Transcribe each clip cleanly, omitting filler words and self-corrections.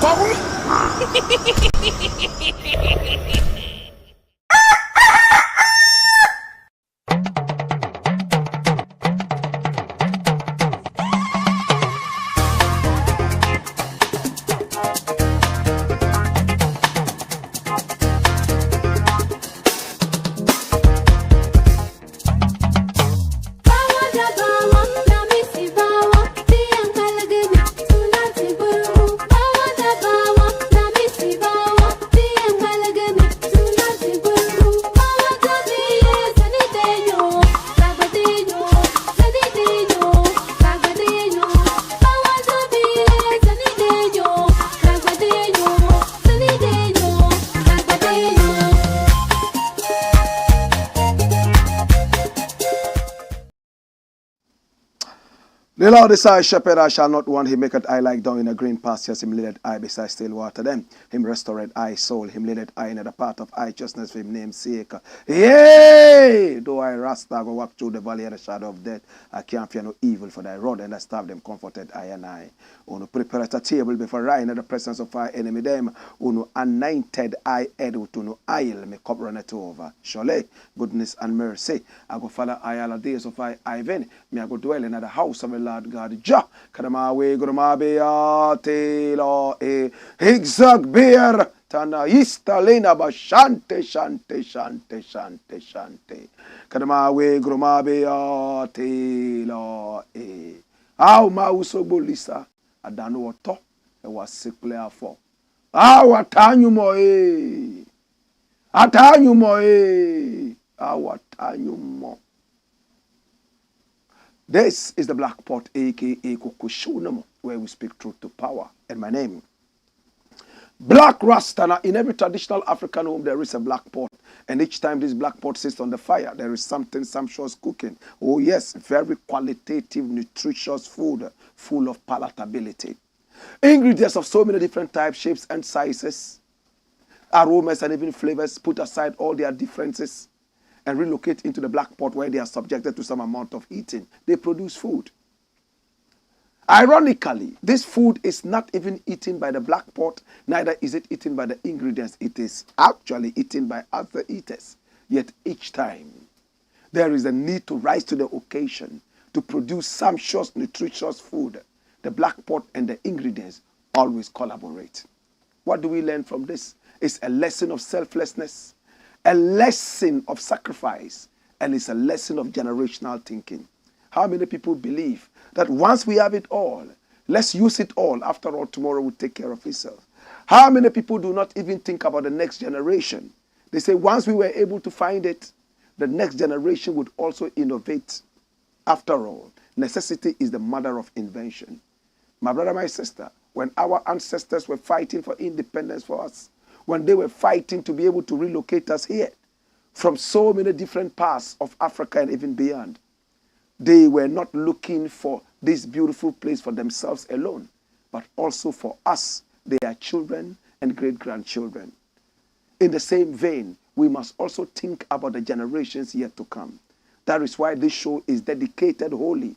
power. The Lord is our shepherd, I shall not want. He maketh I like down in a green pastures. Him leadeth I beside still water. Them him restored I soul. Him leadeth I in the path of righteousness for him name's sake. Yea! Though I RASTA go walk through the valley of the shadow of death, I can't fear no evil, for thy rod and thy staff them comforted I and I. Uno prepare a table before I in the presence of our enemy. Them uno anointed I head with uno oil, me cup runneth over. Surely goodness and mercy I go follow I all the days of I even. Me I go dwell in the house of the Lord God. Jah kadama we guruma be telo e higzag beer tana istalina ba shante shante shante shante shante kadama we guruma be telo e au ma usobolisa adanu oto e was sickle afọ awatanyu mo. This is the Black Pot, aka Kukushunamo, where we speak truth to power. And my name, Black Rasta. Now, in every traditional African home, there is a black pot. And each time this black pot sits on the fire, there is something sumptuous cooking. Oh yes, very qualitative, nutritious food, full of palatability. Ingredients of so many different types, shapes, and sizes, aromas, and even flavors. Put aside all their differences and relocate into the black pot where they are subjected to some amount of heating. They produce food. Ironically, this food is not even eaten by the black pot, neither is it eaten by the ingredients. It is actually eaten by other eaters. Yet each time, there is a need to rise to the occasion to produce sumptuous, nutritious food. The black pot and the ingredients always collaborate. What do we learn from this? It's a lesson of selflessness, a lesson of sacrifice, and it's a lesson of generational thinking. How many people believe that once we have it all, let's use it all. After all, tomorrow will take care of itself. How many people do not even think about the next generation? They say once we were able to find it, the next generation would also innovate. After all, necessity is the mother of invention. My brother, my sister, when our ancestors were fighting for independence for us, when they were fighting to be able to relocate us here from so many different parts of Africa and even beyond, they were not looking for this beautiful place for themselves alone, but also for us, their children and great-grandchildren. In the same vein, we must also think about the generations yet to come. That is why this show is dedicated wholly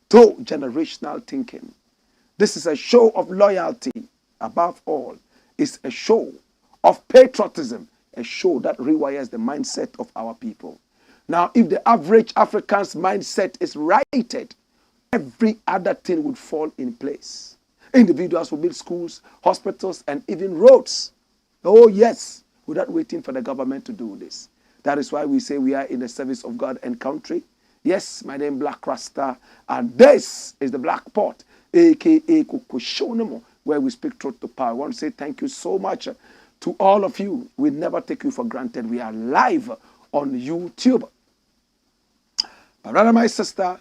to generational thinking. This is a show of loyalty. Above all, it's a show of patriotism, a show that rewires the mindset of our people. Now, if the average African's mindset is righted, every other thing would fall in place. Individuals will build schools, hospitals, and even roads. Oh yes, without waiting for the government to do this. That is why we say we are in the service of God and country. Yes, my name is Black Rasta, and this is the Black Pot, aka Kukushonamo, where we speak truth to power. I want to say thank you so much to all of you. We never take you for granted. We are live on YouTube. My brother, my sister,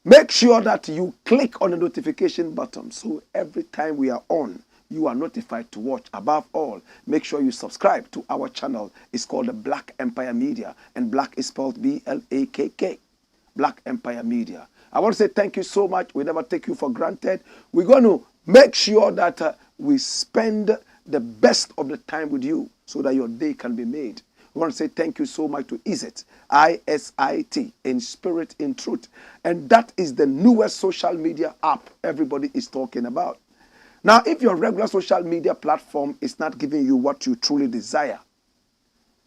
make sure that you click on the notification button so every time we are on, you are notified to watch. Above all, make sure you subscribe to our channel. It's called the Black Empire Media, and Black is spelled B-L-A-K-K. Black Empire Media. I want to say thank you so much. We never take you for granted. We're going to make sure that we spend the best of the time with you so that your day can be made. We want to say thank you so much to ISIT, I-S-I-T, in spirit, in truth. And that is the newest social media app everybody is talking about. Now, if your regular social media platform is not giving you what you truly desire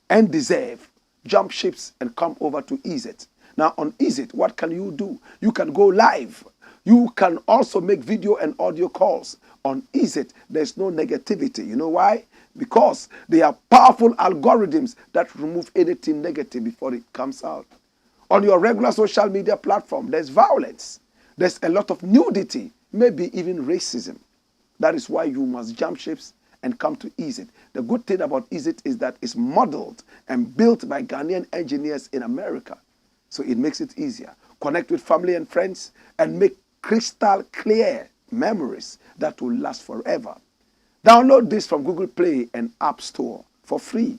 and deserve, jump ships and come over to TEASES. Now, on TEASES, what can you do? You can go live. You can also make video and audio calls. On TEASES, there's no negativity. You know why? Because they have powerful algorithms that remove anything negative before it comes out. On your regular social media platform, there's violence. There's a lot of nudity, maybe even racism. That is why you must jump ships and come to TEASES. The good thing about TEASES is that it's modeled and built by Ghanaian engineers in America. So it makes it easier. Connect with family and friends and make crystal clear memories that will last forever. Download this from Google Play and App Store for free.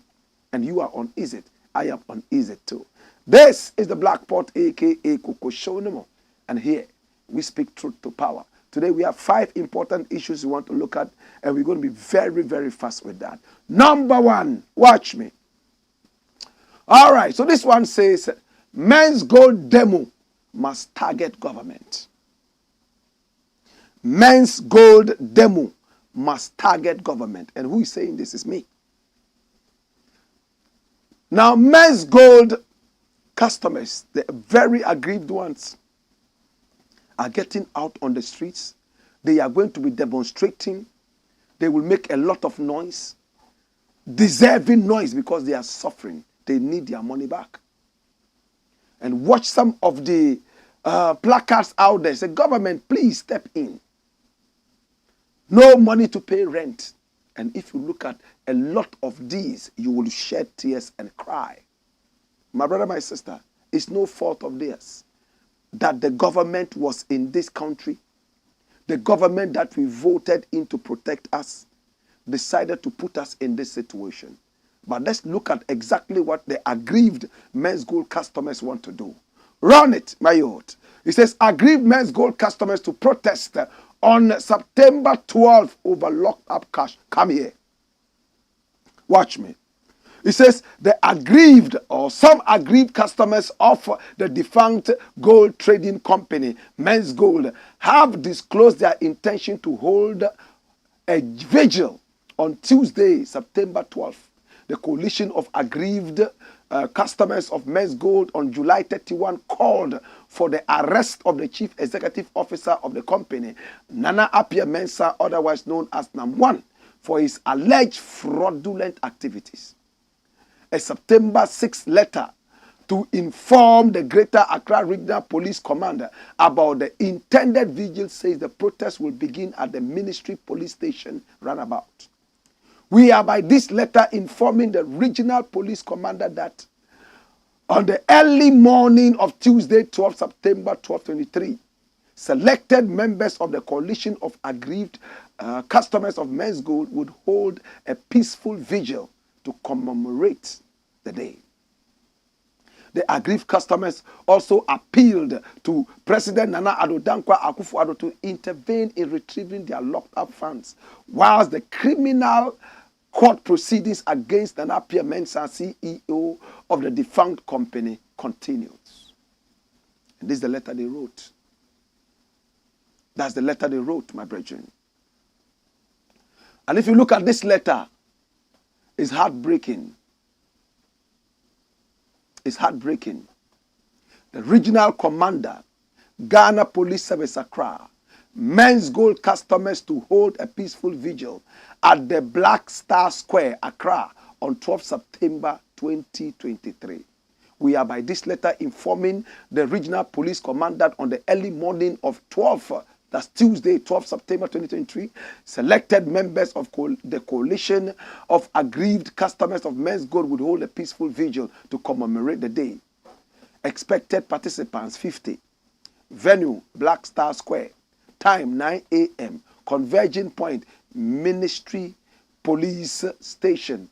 And you are on TEASES. I am on TEASES too. This is the Blakk Pot, aka Koko Show. And here we speak truth to power. Today we have 5 important issues we want to look at, and we're going to be very, very fast with that. Number 1, watch me. All right, so this one says, Menzgold demo must target government. Menzgold demo must target government. And who is saying this? Is me. Now, Menzgold customers, the very aggrieved ones, are getting out on the streets. They are going to be demonstrating. They will make a lot of noise, deserving noise, because they are suffering. They need their money back. And watch some of the placards out there. Say, government, please step in. No money to pay rent. And if you look at a lot of these, you will shed tears and cry. My brother, my sister, it's no fault of theirs that the government was in this country. The government that we voted in to protect us decided to put us in this situation. But let's look at exactly what the aggrieved Menzgold customers want to do. Run it, my youth. It says, aggrieved Menzgold customers to protest on September 12th over locked up cash. Come here. Watch me. It says the aggrieved or some aggrieved customers of the defunct gold trading company, Menzgold, have disclosed their intention to hold a vigil on Tuesday, September 12th. The coalition of aggrieved customers of Menzgold on July 31 called for the arrest of the chief executive officer of the company, Nana Appiah Mensah, otherwise known as Nam1, for his alleged fraudulent activities. A September 6th letter to inform the Greater Accra Regional Police Commander about the intended vigil says the protest will begin at the Ministry Police Station roundabout. We are by this letter informing the Regional Police Commander that on the early morning of Tuesday, 12 September 2023, selected members of the coalition of aggrieved customers of Menzgold would hold a peaceful vigil to commemorate the day. The aggrieved customers also appealed to President Nana Addo Dankwa Akufo-Addo to intervene in retrieving their locked up funds, whilst the criminal court proceedings against Nana Appiah Mensah, CEO of the defunct company, continues. And this is the letter they wrote. That's the letter they wrote, my brethren. And if you look at this letter, it's heartbreaking. It's heartbreaking. The regional commander, Ghana Police Service Accra, Menzgold customers to hold a peaceful vigil at the Black Star Square, Accra, on 12 September 2023. We are by this letter informing the regional police commander on the early morning of 12th, that's Tuesday, 12 September 2023, selected members of the coalition of aggrieved customers of Menzgold would hold a peaceful vigil to commemorate the day. Expected participants, 50. Venue, Black Star Square. Time, 9 a.m. Converging point, Ministry Police Station,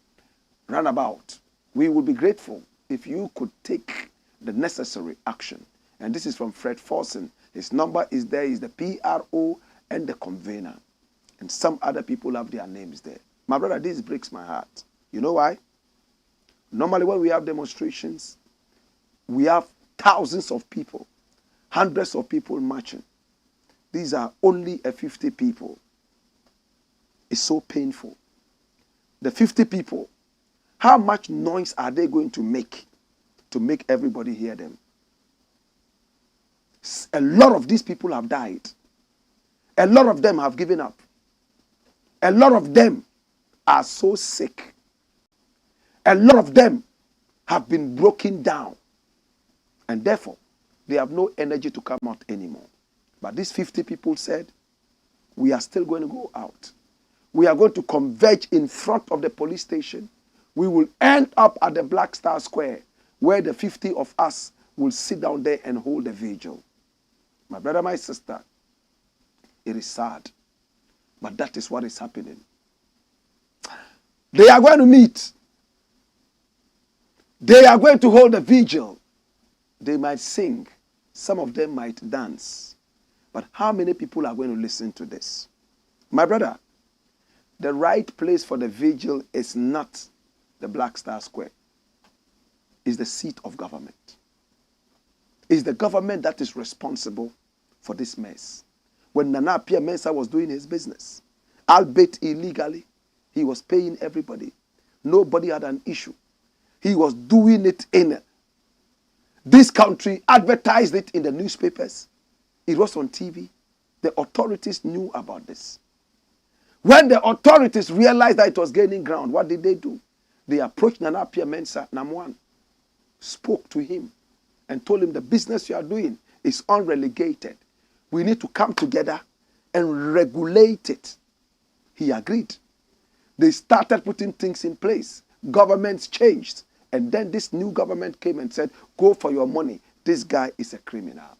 roundabout. We would be grateful if you could take the necessary action. And this is from Fred Forson. His number is there, is the PRO and the convener. And some other people have their names there. My brother, this breaks my heart. You know why? Normally when we have demonstrations, we have thousands of people, hundreds of people marching. These are only 50 people. is so painful. The 50 people, how much noise are they going to make everybody hear them? A lot of these people have died. A lot of them have given up. A lot of them are so sick. A lot of them have been broken down. And therefore, they have no energy to come out anymore. But these 50 people said, we are still going to go out. We are going to converge in front of the police station. We will end up at the Black Star Square, where the 50 of us will sit down there and hold a vigil. My brother, my sister, it is sad, but that is what is happening. They are going to meet. They are going to hold a vigil. They might sing. Some of them might dance. But how many people are going to listen to this? My brother, the right place for the vigil is not the Black Star Square. It's the seat of government. It's the government that is responsible for this mess. When Nana Appiah Mensah was doing his business, albeit illegally, he was paying everybody. Nobody had an issue. He was doing it in this country, advertised it in the newspapers. It was on TV. The authorities knew about this. When the authorities realized that it was gaining ground, what did they do? They approached Nana Appiah Mensah, Namwan, spoke to him, and told him the business you are doing is unrelegated. We need to come together and regulate it. He agreed. They started putting things in place. Governments changed. And then this new government came and said, go for your money. This guy is a criminal.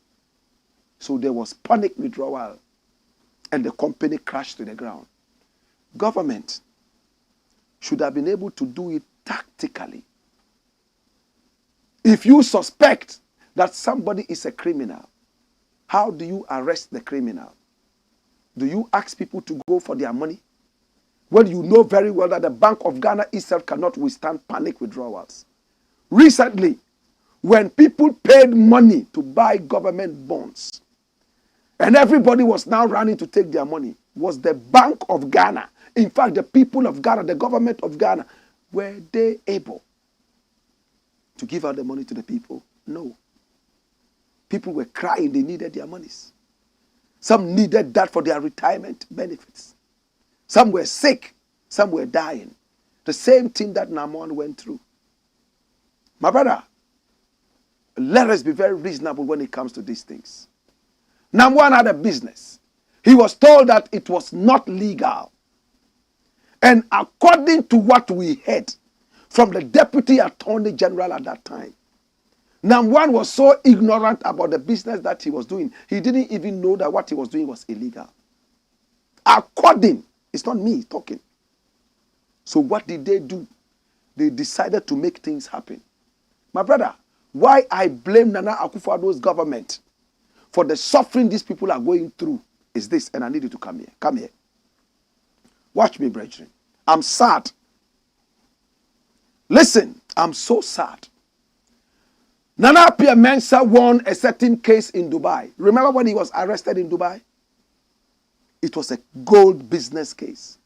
So there was panic withdrawal. And the company crashed to the ground. Government should have been able to do it tactically. If you suspect that somebody is a criminal, how do you arrest the criminal? Do you ask people to go for their money? When you know very well that the Bank of Ghana itself cannot withstand panic withdrawals. Recently, when people paid money to buy government bonds, and everybody was now running to take their money, was the Bank of Ghana, in fact, the people of Ghana, the government of Ghana, were they able to give out the money to the people? No. People were crying, they needed their monies. Some needed that for their retirement benefits. Some were sick, some were dying. The same thing that Namwan went through. My brother, let us be very reasonable when it comes to these things. Namwan had a business. He was told that it was not legal. And according to what we heard from the Deputy Attorney General at that time, Namwan was so ignorant about the business that he was doing, he didn't even know that what he was doing was illegal. According, it's not me talking. So what did they do? They decided to make things happen. My brother, why I blame Nana Akufo-Addo's government for the suffering these people are going through is this, and I need you to come here. Come here. Watch me, brethren. I'm sad. Listen, I'm so sad. Nana Appiah Mensah won a certain case in Dubai. Remember when he was arrested in Dubai? It was a gold business case.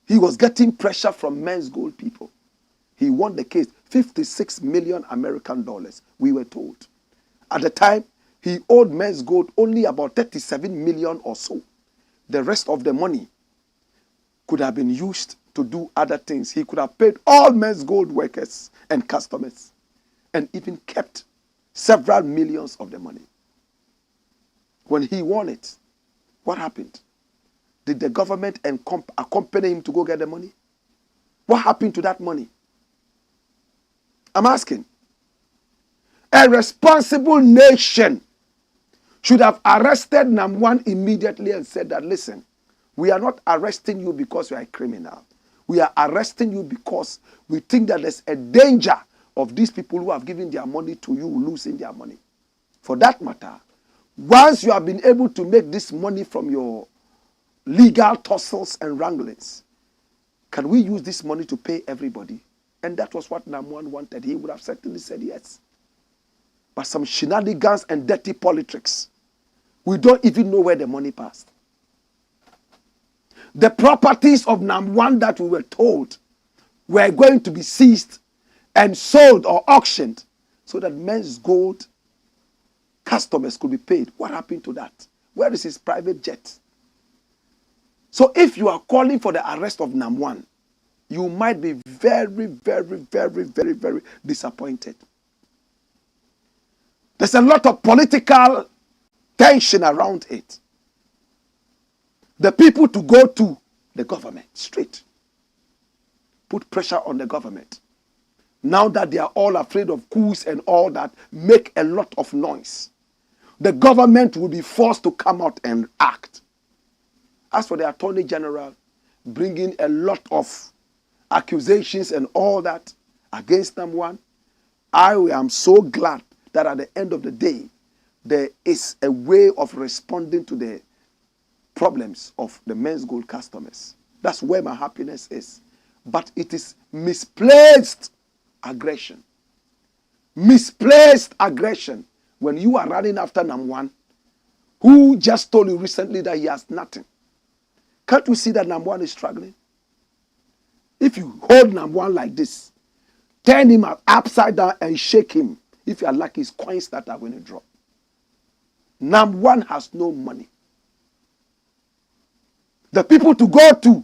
He was getting pressure from Menzgold people. He won the case, 56 million American dollars, we were told. At the time, he owed Menzgold only about 37 million or so. The rest of the money could have been used to do other things. He could have paid all Menzgold workers and customers and even kept several millions of the money. When he won it, what happened? Did the government accompany him to go get the money? What happened to that money? I'm asking. A responsible nation should have arrested Namwan immediately and said that, listen, we are not arresting you because you are a criminal. We are arresting you because we think that there's a danger of these people who have given their money to you losing their money. For that matter, once you have been able to make this money from your legal tussles and wranglings, can we use this money to pay everybody? And that was what Namwan wanted. He would have certainly said yes. But some shenanigans and dirty politics, we don't even know where the money passed. the properties of Nam1 that we were told were going to be seized and sold or auctioned so that Menzgold customers could be paid. What happened to that? Where is his private jet? So if you are calling for the arrest of Nam1, you might be very, very, very, very, very disappointed. There's a lot of political tension around it. The people to go to the government straight. Put pressure on the government. Now that they are all afraid of coups and all that, make a lot of noise. The government will be forced to come out and act. As for the Attorney General, bringing a lot of accusations and all that against Nam1, I am so glad that at the end of the day, there is a way of responding to the problems of the Menzgold customers. That's where my happiness is. But it is misplaced aggression. Misplaced aggression when you are running after Nam1, who just told you recently that he has nothing. Can't you see that Nam1 is struggling? If you hold Nam1 like this, turn him upside down and shake him, if you are lucky, his coins that are going to drop. Nam1 has no money. The people to go to,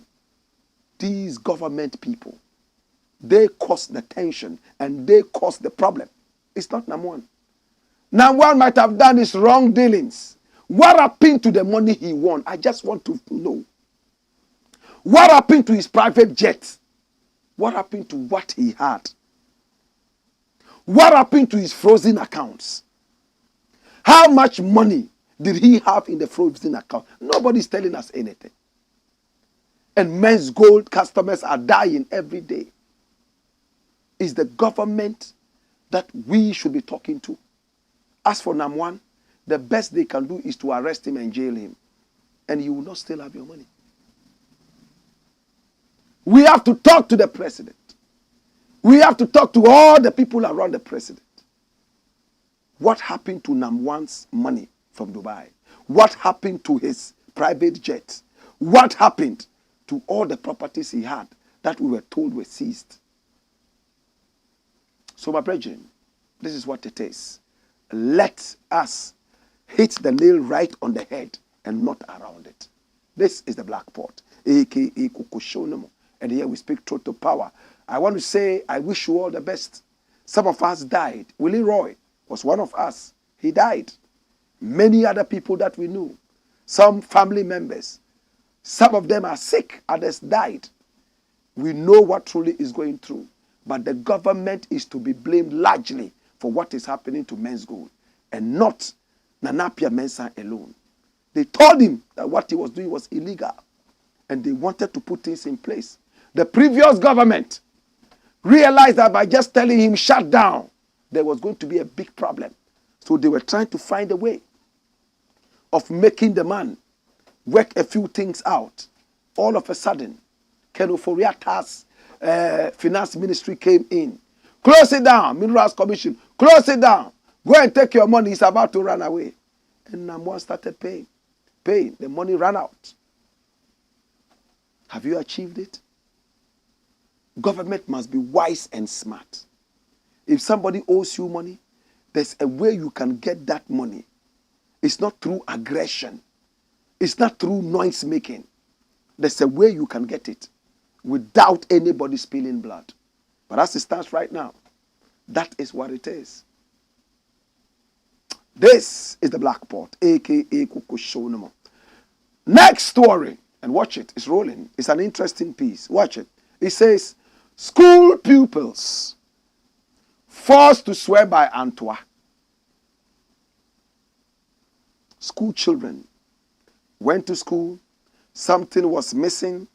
these government people, they cause the tension and they cause the problem. It's not Nam1. Nam1 might have done his wrong dealings. What happened to the money he won? I just want to know. What happened to his private jet? What happened to what he had? What happened to his frozen accounts? How much money did he have in the frozen account? Nobody's telling us anything. And Menzgold customers are dying every day. It's the government that we should be talking to. As for Nam1, the best they can do is to arrest him and jail him. And you will not still have your money. We have to talk to the president. We have to talk to all the people around the president. What happened to Nam1's money from Dubai? What happened to his private jet? What happened to all the properties he had that we were told were seized? So, my brethren, this is what it is. Let us hit the nail right on the head and not around it. This is the Blakk Pot, aka Kukushonomo. And here we speak truth to power. I want to say, I wish you all the best. Some of us died. Willie Roy was one of us. He died. Many other people that we knew. Some family members. Some of them are sick. Others died. We know what truly is going through. But the government is to be blamed largely for what is happening to Menzgold. And not Nanapia Mensah alone. They told him that what he was doing was illegal. And they wanted to put things in place. The previous government realized that by just telling him shut down, there was going to be a big problem. So they were trying to find a way of making the man work a few things out. All of a sudden, Ken Oforiata's finance ministry came in. Close it down, Minerals Commission. Close it down. Go and take your money. He's about to run away. And Nam1 started paying. The money ran out. Have you achieved it? Government must be wise and smart. If somebody owes you money, there's a way you can get that money. It's not through aggression. It's not through noise making. There's a way you can get it without anybody spilling blood. But as it stands right now, that is what it is. This is the Blakk Pot, aka Kukushonomo. Next story, and watch it, it's rolling. It's an interesting piece. Watch it. It says, school pupils forced to swear by Antoa. School children went to school, something was missing,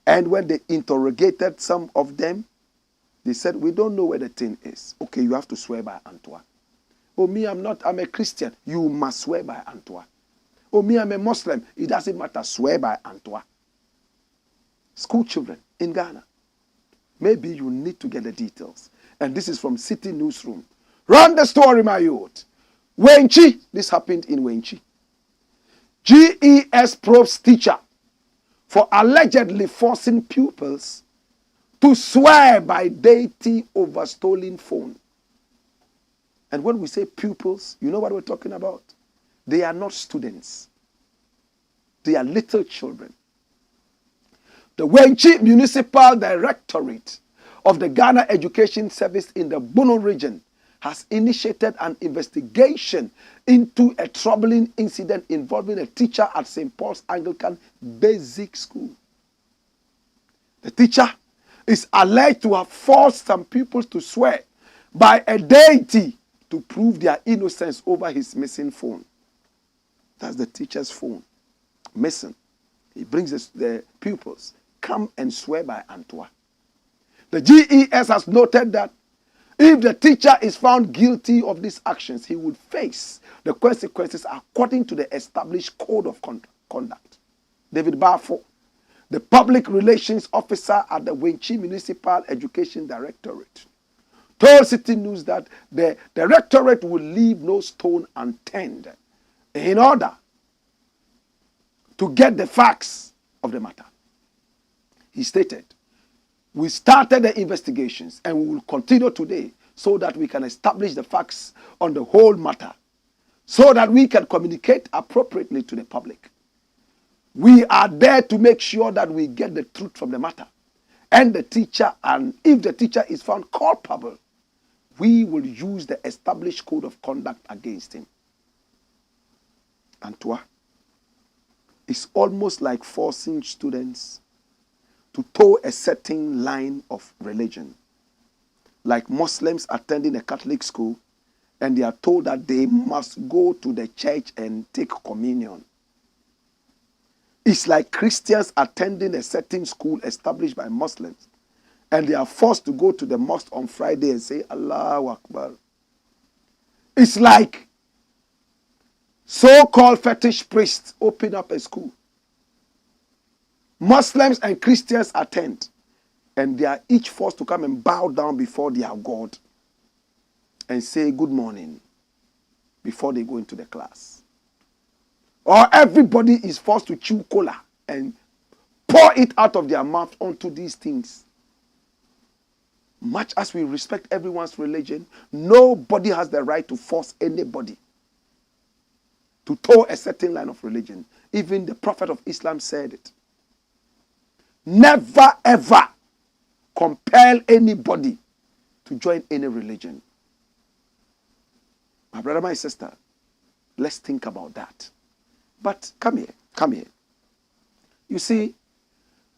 and when they interrogated some of them, they said, we don't know where the thing is. Okay, you have to swear by Antoa. Oh, me, I'm a Christian. You must swear by Antoa. Oh, me, I'm a Muslim. It doesn't matter. Swear by Antoa. School children in Ghana. Maybe you need to get the details. And this is from City Newsroom. Run the story, my youth. Wenchi. This happened in Wenchi. GES probes teacher for allegedly forcing pupils to swear by deity over stolen phone. And when we say pupils, you know what we're talking about? They are not students. They are little children. The Wenchi Municipal Directorate of the Ghana Education Service in the Bono region has initiated an investigation into a troubling incident involving a teacher at St. Paul's Anglican Basic School. The teacher is alleged to have forced some pupils to swear by a deity to prove their innocence over his missing phone. That's the teacher's phone. Missing. He brings the pupils. Come and swear by Antoa. The GES has noted that if the teacher is found guilty of these actions, he would face the consequences according to the established code of conduct. David Bafo, the public relations officer at the Wenchi Municipal Education Directorate, told City News that the directorate will leave no stone unturned in order to get the facts of the matter. He stated, "We started the investigations and we will continue today so that we can establish the facts on the whole matter, so that we can communicate appropriately to the public. We are there to make sure that we get the truth from the matter. And the teacher, and if the teacher is found culpable, we will use the established code of conduct against him." Antoa, it's almost like forcing students to toe a certain line of religion. Like Muslims attending a Catholic school and they are told that they must go to the church and take communion. It's like Christians attending a certain school established by Muslims and they are forced to go to the mosque on Friday and say Allahu Akbar. It's like so-called fetish priests open up a school. Muslims and Christians attend, and they are each forced to come and bow down before their God and say good morning before they go into the class. Or everybody is forced to chew cola and pour it out of their mouth onto these things. Much as we respect everyone's religion, nobody has the right to force anybody to toe a certain line of religion. Even the Prophet of Islam said it. Never ever compel anybody to join any religion. My brother, my sister, let's think about that. But come here. You see,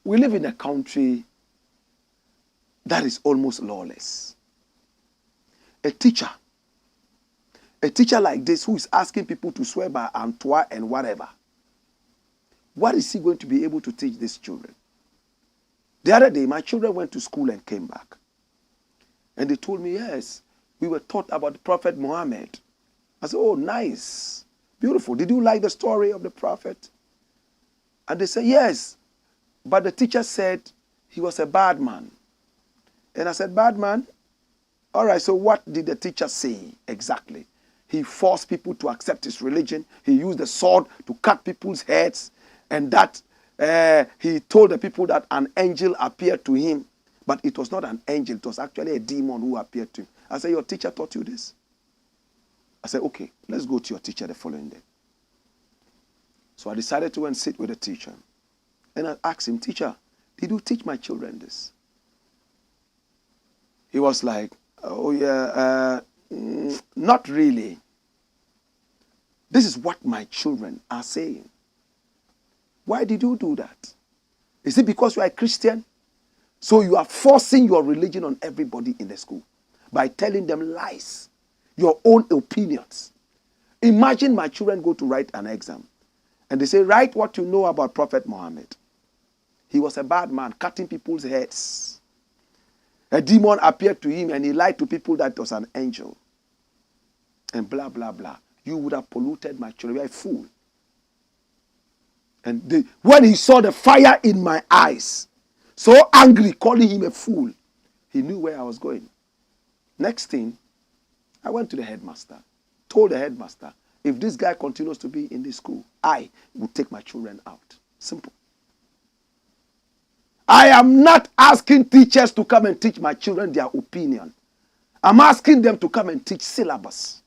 we live in a country that is almost lawless. A teacher like this who is asking people to swear by Antoa and whatever, what is he going to be able to teach these children? The other day, my children went to school and came back. And they told me, yes, we were taught about the Prophet Muhammad. I said, oh, nice. Beautiful. Did you like the story of the Prophet? And they said, yes. But the teacher said he was a bad man. And I said, bad man? All right, so what did the teacher say exactly? He forced people to accept his religion. He used the sword to cut people's heads. And that he told the people that an angel appeared to him, but it was not an angel. It was actually a demon who appeared to him. I said, your teacher taught you this? I said, okay, let's go to your teacher the following day. So I decided to go and sit with the teacher. And I asked him, teacher, did you teach my children this? He was like, oh yeah, not really. This is what my children are saying. Why did you do that? Is it because you are a Christian? So you are forcing your religion on everybody in the school by telling them lies, your own opinions. Imagine my children go to write an exam and they say, write what you know about Prophet Muhammad. He was a bad man, cutting people's heads. A demon appeared to him and he lied to people that it was an angel. And blah, blah, blah. You would have polluted my children. You are a fool. And when he saw the fire in my eyes, so angry, calling him a fool, he knew where I was going. Next thing, I went to the headmaster, told the headmaster, if this guy continues to be in this school, I will take my children out. Simple. I am not asking teachers to come and teach my children their opinion. I'm asking them to come and teach syllabus.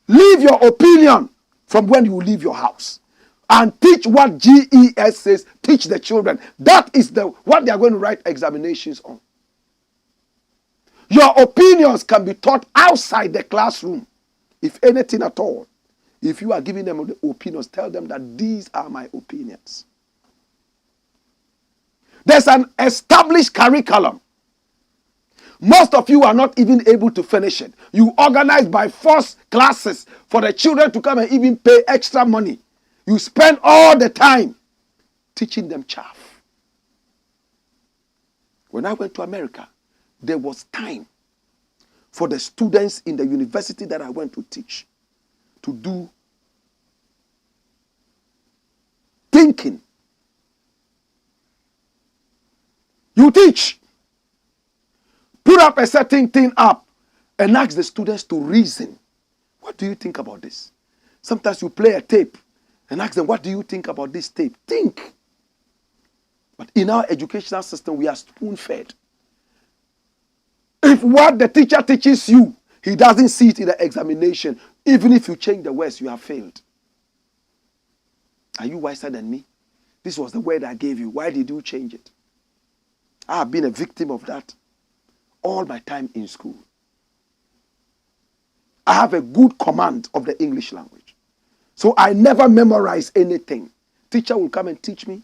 Leave your opinion from when you leave your house and teach what GES says. Teach the children. That is what they are going to write examinations on. Your opinions can be taught outside the classroom, if anything at all. If you are giving them the opinions, tell them that these are my opinions. There's an established curriculum. Most of you are not even able to finish it. You organize by force classes for the children to come and even pay extra money. You spend all the time teaching them chaff. When I went to America, there was time for the students in the university that I went to teach to do thinking. You teach. Put up a certain thing up and ask the students to reason. What do you think about this? Sometimes you play a tape and ask them, what do you think about this tape? Think. But in our educational system, we are spoon-fed. If what the teacher teaches you, he doesn't see it in the examination, even if you change the words, you have failed. Are you wiser than me? This was the word I gave you. Why did you change it? I have been a victim of that all my time in school. I have a good command of the English language. So I never memorize anything. Teacher will come and teach me.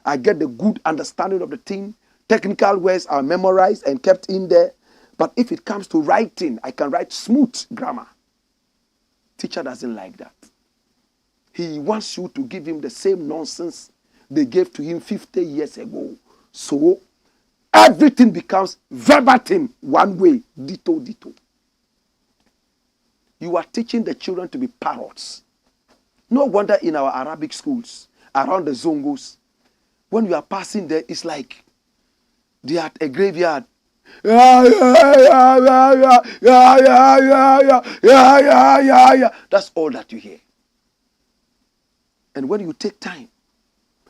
I get the good understanding of the thing. Technical words are memorized and kept in there. But if it comes to writing, I can write smooth grammar. Teacher doesn't like that. He wants you to give him the same nonsense they gave to him 50 years ago. So everything becomes verbatim, one way, ditto, ditto. You are teaching the children to be parrots. No wonder in our Arabic schools, around the Zongos, when you are passing there, it's like they are at a graveyard. That's all that you hear. And when you take time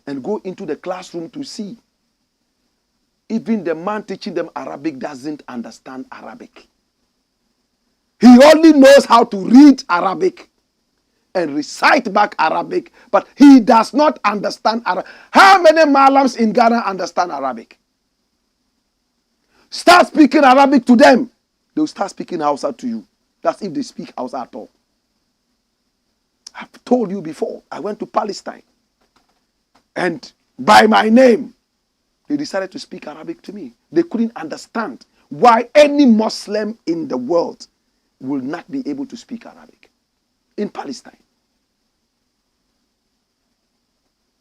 and go into the classroom to see, even the man teaching them Arabic doesn't understand Arabic. He only knows how to read Arabic and recite back Arabic, but he does not understand Arabic. How many Malams in Ghana understand Arabic? Start speaking Arabic to them. They'll start speaking Hausa to you. That's if they speak Hausa at all. I've told you before, I went to Palestine. And by my name, they decided to speak Arabic to me. They couldn't understand why any Muslim in the world will not be able to speak Arabic in Palestine.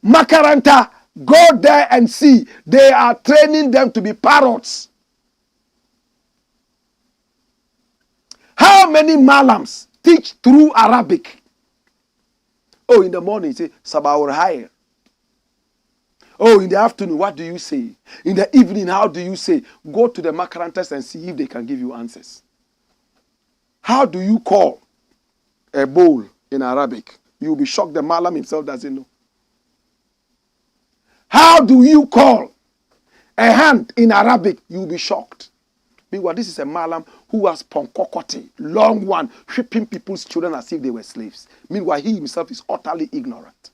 Makaranta, go there and see. They are training them to be parrots. How many Malams teach through Arabic? Oh, in the morning, say, Sabahur Hayr. Oh, in the afternoon, what do you say? In the evening, how do you say? Go to the Makarantas and see if they can give you answers. How do you call a bowl in Arabic? You'll be shocked the Malam himself doesn't know. How do you call a hand in Arabic? You'll be shocked. Meanwhile, this is a Malam who has ponkokoti, long one, whipping people's children as if they were slaves. Meanwhile, he himself is utterly ignorant.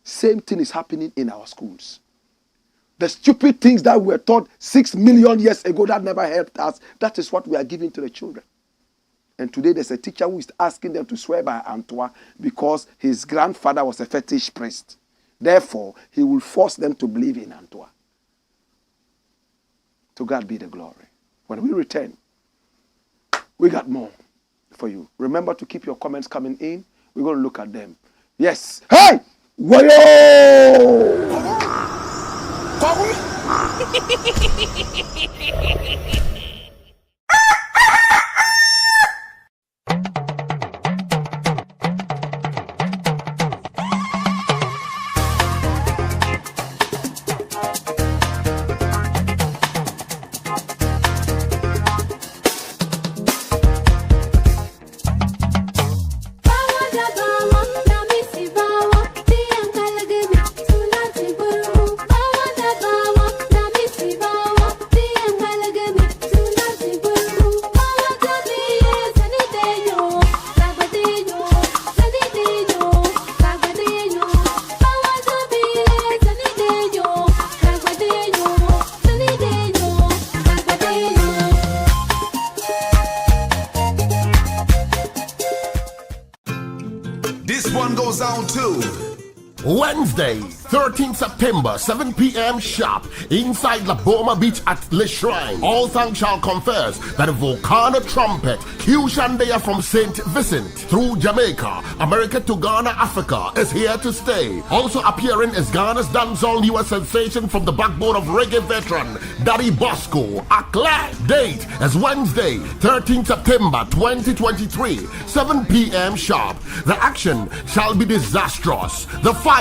Same thing is happening in our schools. The stupid things that were taught 6 million years ago that never helped us, that is what we are giving to the children. And today there's a teacher who is asking them to swear by Antoa because his grandfather was a fetish priest. Therefore, he will force them to believe in Antoa. To God be the glory. When we return, we got more for you. Remember to keep your comments coming in. We're going to look at them. Yes. Hey! Wayo! This one goes on too. Wednesday, 13th September, 7 p.m. sharp, inside La Boma Beach at Le Shrine. All tongues shall confess that the volcano trumpet, Q Shandeya from St. Vincent through Jamaica, America to Ghana, Africa, is here to stay. Also appearing is Ghana's dancehall newest sensation from the backbone of reggae veteran, Daddy Bosco, Akle. Date is Wednesday, 13th September 2023, 7 p.m. sharp. The action shall be disastrous. The fire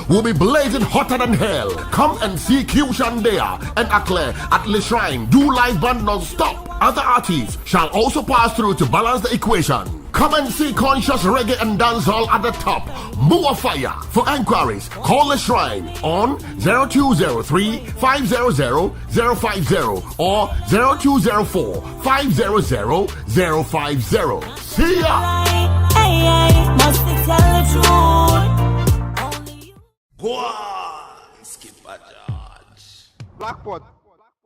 will be blazing hotter than hell. Come and see Q Shandeya and Akle at Le Shrine. Do live band non-stop. Other artists shall also pass through to balance the equation. Come and see conscious reggae and dancehall at the top. More fire. For enquiries, call the Shrine on 0203-500-050 or 0204-500-050. See ya! Must tell the truth. Go on, Skipper George. Blackpot,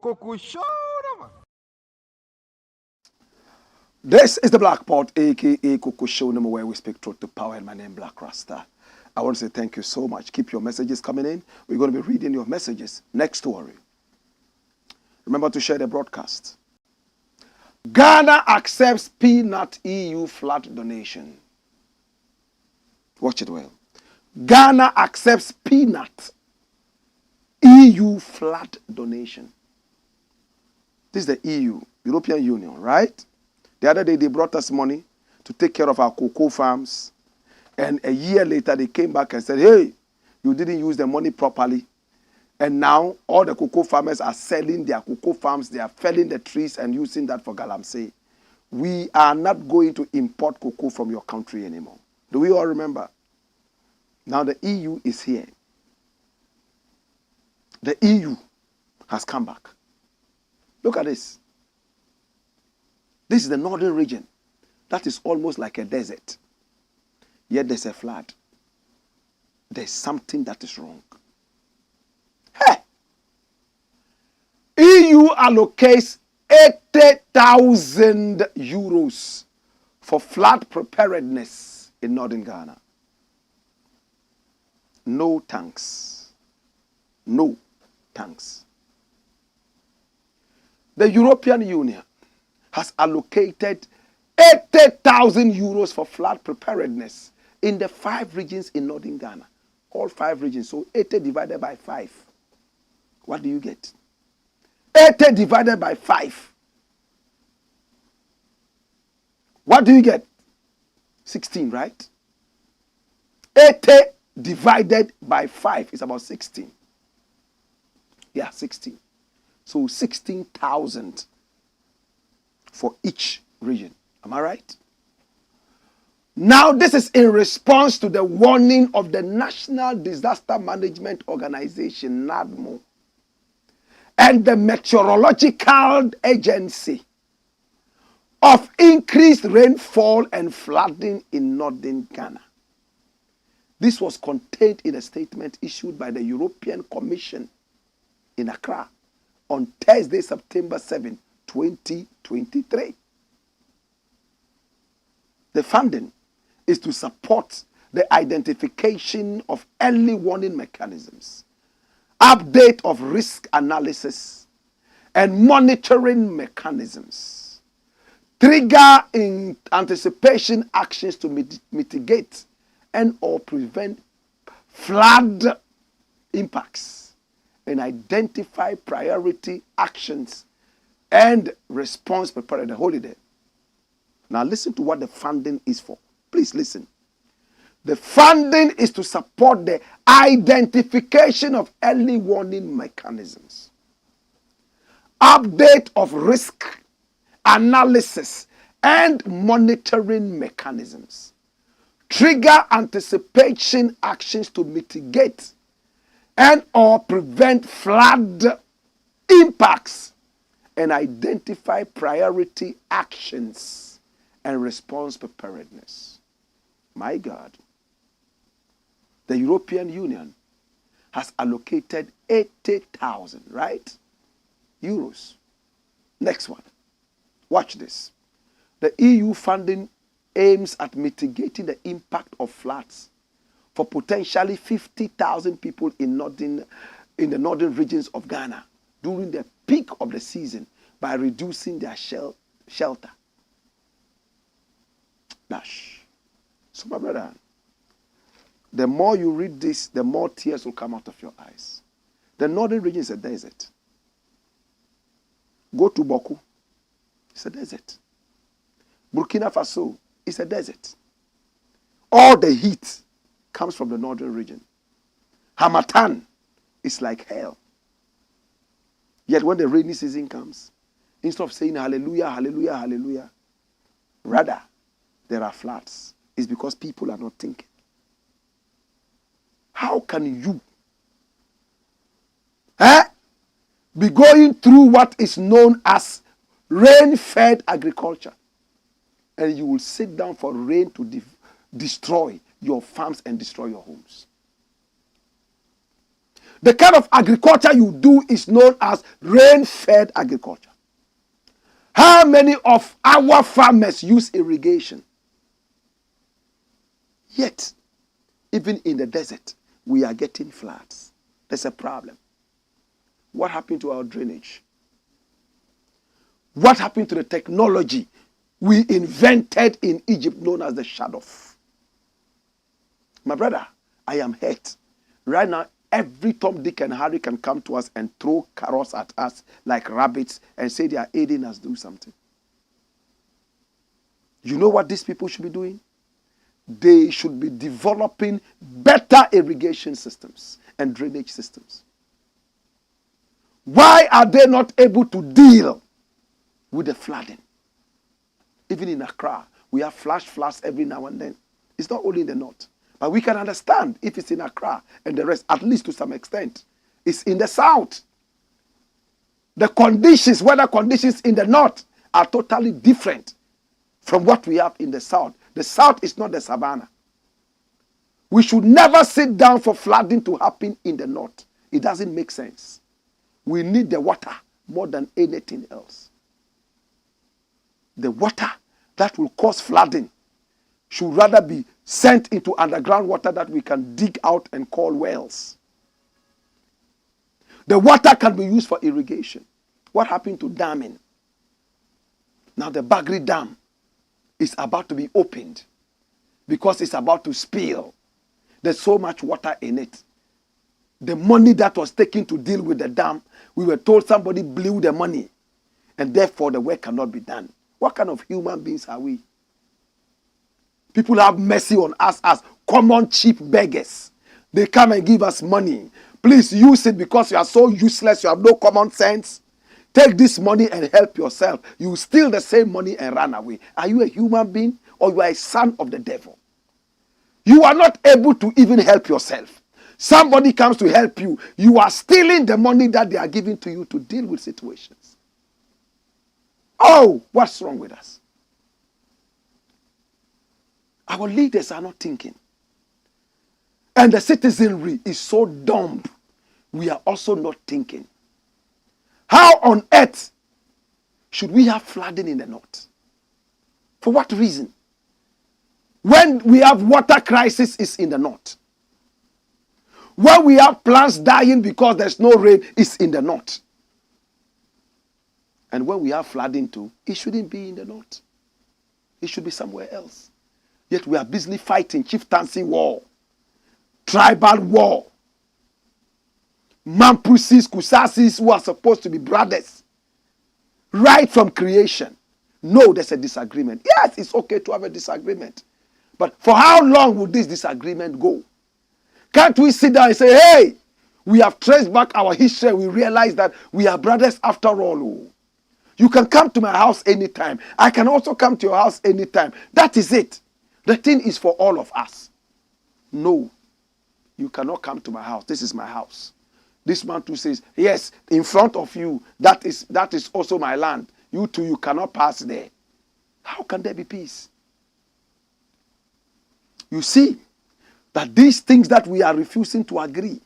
Coco Show, man. This is the Black Pot, aka Coco Show, where we speak truth to power, and my name is Blakk Rasta. I want to say thank you so much. Keep your messages coming in. We're going to be reading your messages. Next story. Remember to share the broadcast. Ghana accepts peanut EU flood donation. Watch it well. Ghana accepts peanut EU flood donation. This is the EU, European Union, right? The other day they brought us money to take care of our cocoa farms. And a year later they came back and said, hey, you didn't use the money properly. And now all the cocoa farmers are selling their cocoa farms. They are felling the trees and using that for galamsey. We are not going to import cocoa from your country anymore. Do we all remember? Now the EU is here. The EU has come back. Look at this. This is the northern region. That is almost like a desert. Yet there's a flood. There's something that is wrong. Hey! EU allocates 80,000 euros for flood preparedness in northern Ghana. No thanks. No thanks. The European Union has allocated 80,000 euros for flood preparedness in the 5 regions in northern Ghana. All 5 regions. So 80 divided by 5. What do you get? 80 divided by 5. What do you get? 16, right? 80 divided by 5 is about 16. Yeah, 16. So 16,000 for each region. Am I right? Now this is in response to the warning of the National Disaster Management Organization, NADMO, and the Meteorological Agency of increased rainfall and flooding in northern Ghana. This was contained in a statement issued by the European Commission in Accra on Thursday, September 7, 2023. The funding is to support the identification of early warning mechanisms, update of risk analysis, and monitoring mechanisms, trigger in anticipation actions to mitigate and or prevent flood impacts, and identify priority actions and response preparedness. Hold it there. Now listen to what the funding is for. Please listen. The funding is to support the identification of early warning mechanisms, update of risk analysis and monitoring mechanisms, trigger anticipation actions to mitigate and or prevent flood impacts, and identify priority actions and response preparedness. My God. The European Union has allocated 80,000, right? Euros. Next one. Watch this. The EU funding aims at mitigating the impact of floods for potentially 50,000 people in the northern regions of Ghana during the peak of the season by reducing their shelter. Dash. So my brother, the more you read this, the more tears will come out of your eyes. The northern region is a desert. Go to Boku, it's a desert. Burkina Faso is a desert. All the heat comes from the northern region. Hamatan is like hell. Yet when the rainy season comes, instead of saying hallelujah, hallelujah, hallelujah, rather there are floods. It's because people are not thinking. How can you be going through what is known as rain-fed agriculture, and you will sit down for rain to destroy your farms and destroy your homes? The kind of agriculture you do is known as rain-fed agriculture. How many of our farmers use irrigation? Yet, even in the desert, we are getting floods. There's a problem. What happened to our drainage? What happened to the technology we invented in Egypt known as the shadow? My brother, I am hurt. Right now, every Tom, Dick, and Harry can come to us and throw carrots at us like rabbits and say they are aiding us do something. You know what these people should be doing? They should be developing better irrigation systems and drainage systems. Why are they not able to deal with the flooding? Even in Accra, we have flash floods every now and then. It's not only in the north. But we can understand if it's in Accra and the rest, at least to some extent. It's in the south. The conditions, weather conditions in the north are totally different from what we have in the south. The south is not the savannah. We should never sit down for flooding to happen in the north. It doesn't make sense. We need the water more than anything else. The water that will cause flooding should rather be sent into underground water that we can dig out and call wells. The water can be used for irrigation. What happened to damming? Now the Bagri Dam is about to be opened because it's about to spill. There's so much water in it. The money that was taken to deal with the dam, we were told somebody blew the money, and therefore the work cannot be done. What kind of human beings are we? People have mercy on us as common cheap beggars. They come and give us money. Please use it because you are so useless, you have no common sense. Take this money and help yourself. You steal the same money and run away. Are you a human being or you are a son of the devil? You are not able to even help yourself. Somebody comes to help you. You are stealing the money that they are giving to you to deal with situations. Oh, what's wrong with us? Our leaders are not thinking. And the citizenry is so dumb. We are also not thinking. How on earth should we have flooding in the north? For what reason? When we have water crisis is in the north. When we have plants dying because there's no rain, it's in the north. And when we have flooding too, it shouldn't be in the north. It should be somewhere else. Yet we are busily fighting chieftaincy war, tribal war, Mampusis, Kusasis, who are supposed to be brothers, right from creation. No, there's a disagreement. Yes, it's okay to have a disagreement. But for how long will this disagreement go? Can't we sit down and say, hey, we have traced back our history and we realize that we are brothers after all. Oh. You can come to my house anytime. I can also come to your house anytime. That is it. The thing is for all of us. No, you cannot come to my house. This is my house. This man too says, yes, in front of you, that is also my land. You too, you cannot pass there. How can there be peace? You see that these things that we are refusing to agree,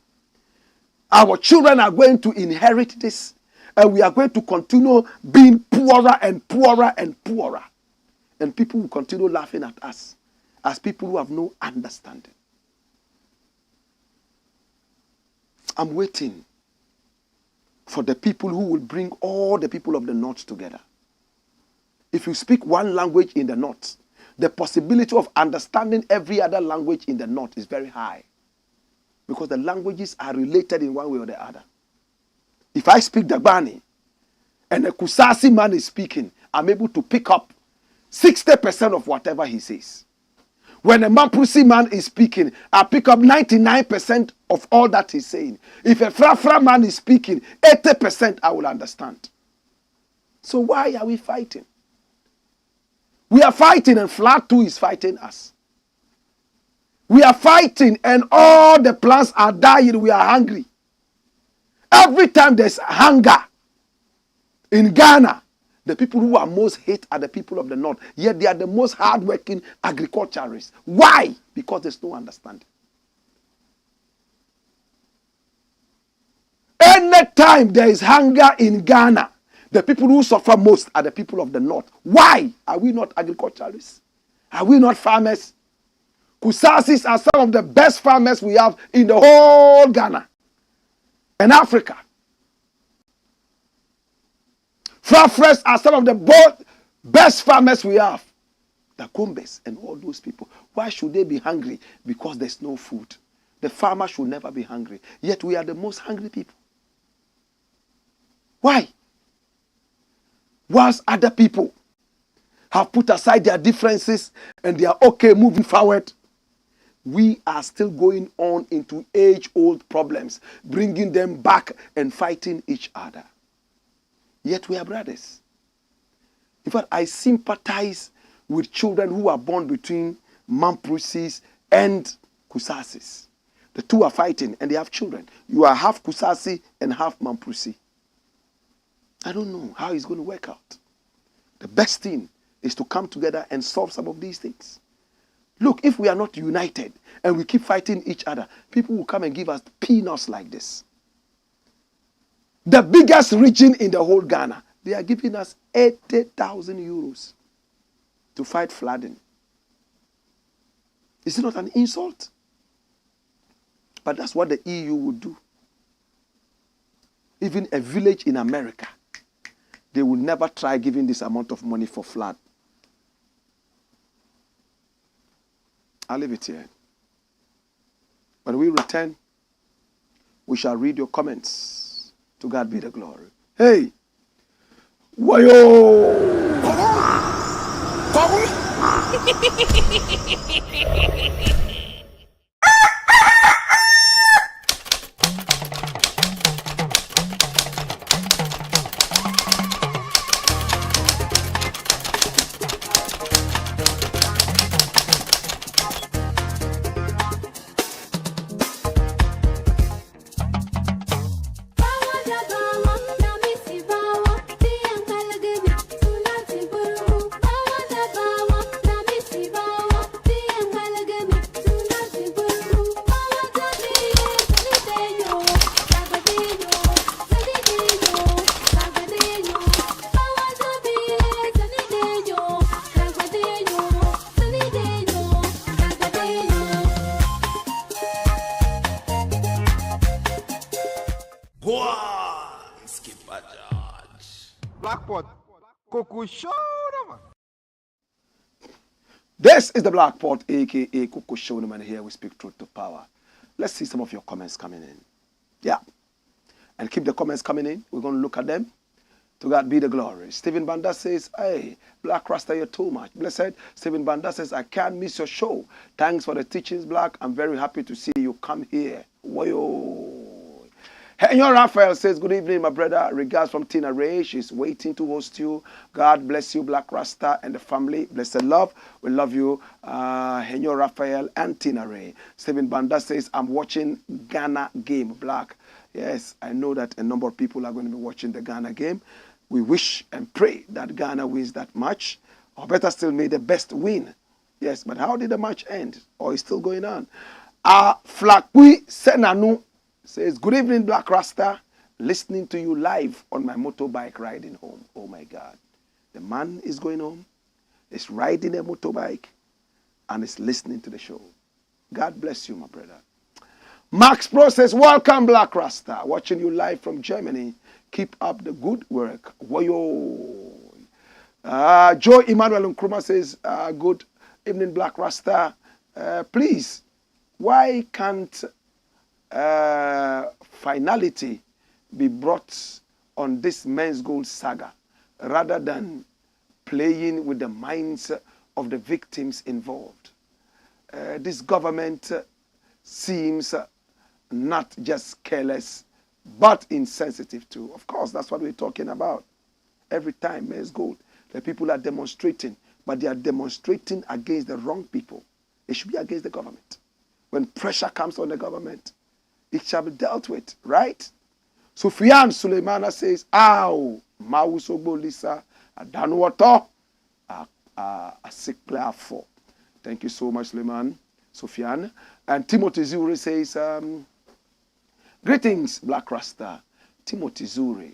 our children are going to inherit this, and we are going to continue being poorer and poorer and poorer. And people will continue laughing at us as people who have no understanding. I'm waiting for the people who will bring all the people of the North together. If you speak one language in the North, the possibility of understanding every other language in the North is very high. Because the languages are related in one way or the other. If I speak Dagbani and a Kusasi man is speaking, I'm able to pick up 60% of whatever he says. When a Mamprusi man is speaking, I pick up 99% of all that he's saying. If a Frafra man is speaking, 80% I will understand. So why are we fighting? We are fighting and Flat 2 is fighting us. We are fighting and all the plants are dying. We are hungry. Every time there's hunger in Ghana, the people who are most hate are the people of the North. Yet they are the most hardworking agriculturists. Why? Because there's no understanding. Anytime there is hunger in Ghana, the people who suffer most are the people of the North. Why? Are we not agriculturists? Are we not farmers? Kusasis are some of the best farmers we have in the whole Ghana and Africa. Frafres are some of the best farmers we have. The Kombes and all those people. Why should they be hungry? Because there's no food. The farmer should never be hungry. Yet we are the most hungry people. Why? Whilst other people have put aside their differences and they are okay moving forward, we are still going on into age-old problems, bringing them back and fighting each other. Yet we are brothers. In fact, I sympathize with children who are born between Mamprusis and Kusasis. The two are fighting and they have children. You are half Kusasi and half Mamprusi. I don't know how it's going to work out. The best thing is to come together and solve some of these things. Look, if we are not united and we keep fighting each other, people will come and give us peanuts like this. The biggest region in the whole Ghana, they are giving us 80,000 euros to fight flooding. Is it not an insult? But that's what the EU would do. Even a village in America, they will never try giving this amount of money for flood. I'll leave it here. When we return, we shall read your comments. To God be the glory. Hey! Wayo! Blackpot. Coco show man. This is the Blakk Pot, aka Coco Show, and here we speak truth to power. Let's see some of your comments coming in. Yeah. And keep the comments coming in. We're going to look at them. To God be the glory. Stephen Banda says, hey, Blakk Rasta, you're too much. Blessed. Stephen Banda says, I can't miss your show. Thanks for the teachings, Blakk. I'm very happy to see you come here. Wayo. Henyo Raphael says, good evening, my brother. Regards from Tina Ray. She's waiting to host you. God bless you, Blakk Rasta and the family. Blessed love. We love you, Henyo Raphael and Tina Ray. Stephen Banda says, I'm watching Ghana game, Blakk. Yes, I know that a number of people are going to be watching the Ghana game. We wish and pray that Ghana wins that match. Or better still, may the best win. Yes, but how did the match end? Or is still going on? Flakui Senanu says, good evening, Blakk Rasta. Listening to you live on my motorbike riding home. Oh my God. The man is going home. is riding a motorbike and is listening to the show. God bless you, my brother. Max Pro says, welcome, Blakk Rasta. Watching you live from Germany. Keep up the good work. Woyo. Joe Emmanuel Nkrumah says, good evening, Blakk Rasta. Please, why can't finality be brought on this Menzgold saga rather than playing with the minds of the victims involved? This government seems not just careless, but insensitive too. Of course, that's what we're talking about. Every time, Menzgold, the people are demonstrating, but they are demonstrating against the wrong people. It should be against the government. When pressure comes on the government, it shall be dealt with, right? Sufyan Suleimana says, Ow, Mawusogbo Lisa, Adanuoto, a sick player for. Thank you so much, Suleiman, Sufyan. And Timothy Zuri says, greetings, Blakk Rasta. Timothy Zuri.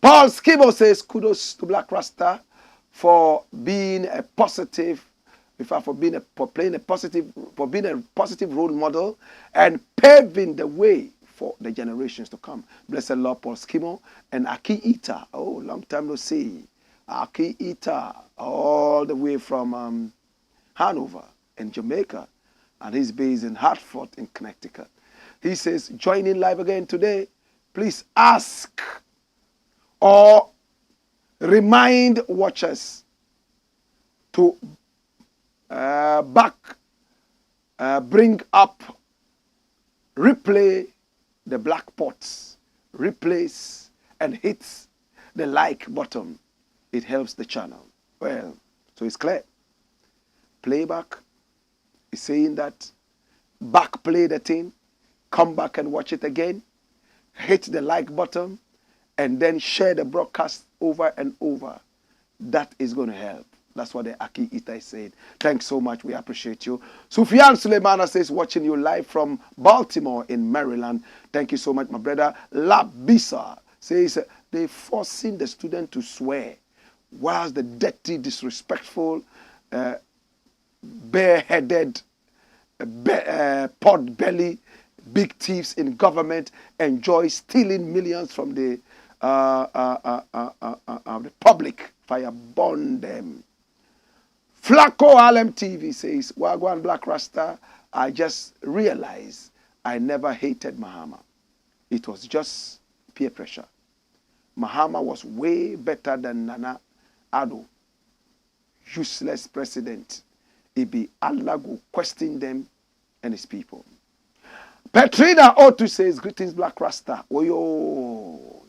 Paul Skibo says, kudos to Blakk Rasta for being a positive, for being a positive role model and paving the way for the generations to come. Blessed Lord Paul Skibo and Aki Ita. Oh, long time no see. Aki Ita, all the way from Hanover in Jamaica, and he's based in Hartford in Connecticut. He says, joining live again today, please ask or remind watchers to bring up, replay the black pots, replace and hit the like button. It helps the channel. Well, so it's clear. Playback is saying that back play the thing, come back and watch it again, hit the like button, and then share the broadcast over and over. That is going to help. That's what the Aki Ita is saying. Thanks so much. We appreciate you. Sufyan Suleimana says, watching you live from Baltimore in Maryland. Thank you so much, my brother. Labisa says, they're forcing the student to swear, whilst the dirty, disrespectful, bareheaded, pot-belly, big thieves in government enjoy stealing millions from the public. Fire burn them. Flacco Alem TV says, Wagwan Blakk Rasta, I just realized I never hated Mahama. It was just peer pressure. Mahama was way better than Nana Addo. Useless president. It be Allah go question them and his people. Petrina Otu says, greetings, Blakk Rasta. Oyo.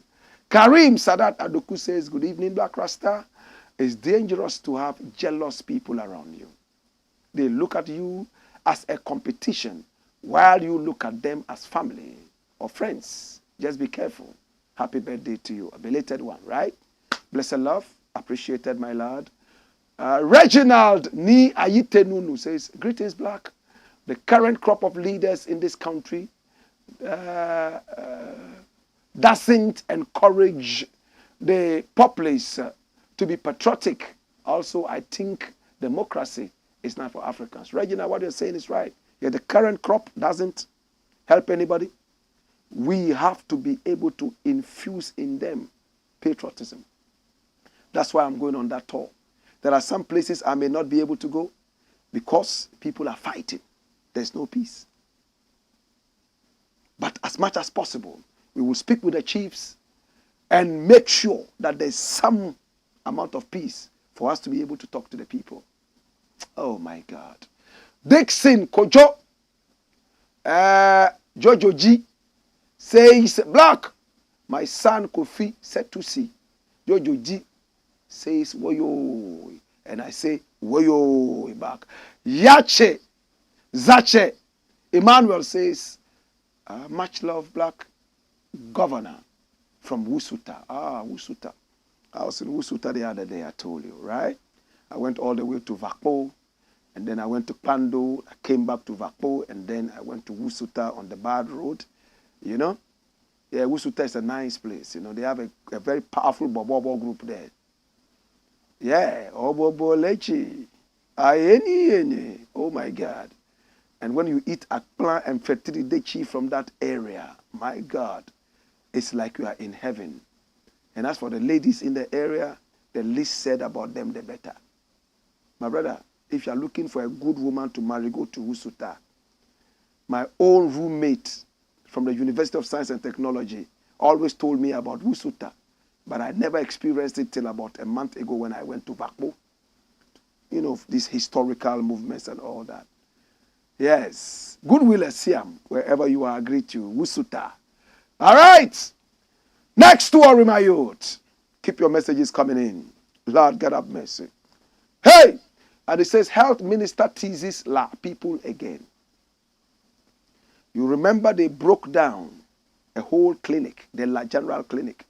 Karim Sadat Adoku says, good evening, Blakk Rasta. It's dangerous to have jealous people around you. They look at you as a competition while you look at them as family or friends. Just be careful. Happy birthday to you. A belated one, right? Blessed love. Appreciated, my lord. Reginald Ni Ayite Nunu says, greetings, Blakk. The current crop of leaders in this country doesn't encourage the populace to be patriotic. Also, I think democracy is not for Africans. Regina, what you're saying is right. Yeah, the current crop doesn't help anybody. We have to be able to infuse in them patriotism. That's why I'm going on that tour. There are some places I may not be able to go because people are fighting. There's no peace. But as much as possible, we will speak with the chiefs and make sure that there's some amount of peace for us to be able to talk to the people. Oh my God. Dixon Kojo Jojo G says, Blakk, my son Kofi said to see. Jojo G says, woyo. And I say, woyo back. Yache Zache Emmanuel says, much love, Blakk. Governor from Wusuta. Wusuta. I was in Wusuta the other day, I told you, right? I went all the way to Vakpo, and then I went to Pando, I came back to Vakpo, and then I went to Wusuta on the Bad Road, you know? Yeah, Wusuta is a nice place, you know? They have a very powerful Bobobo group there. Yeah, obobolechi. Ayeni. Oh my God. And when you eat akpla and fetiridechi from that area, my God, it's like you are in heaven. And as for the ladies in the area, the least said about them, the better. My brother, if you are looking for a good woman to marry, go to Wusuta. My own roommate from the University of Science and Technology always told me about Wusuta, but I never experienced it till about a month ago when I went to Bakbo. You know, these historical movements and all that. Yes. Goodwill Siam, wherever you are, I greet you. Wusuta. All right. Next story, my youth. Keep your messages coming in. Lord, God have mercy. Hey! And it says, Health Minister teases la people again. You remember they broke down a whole clinic, the La General Clinic.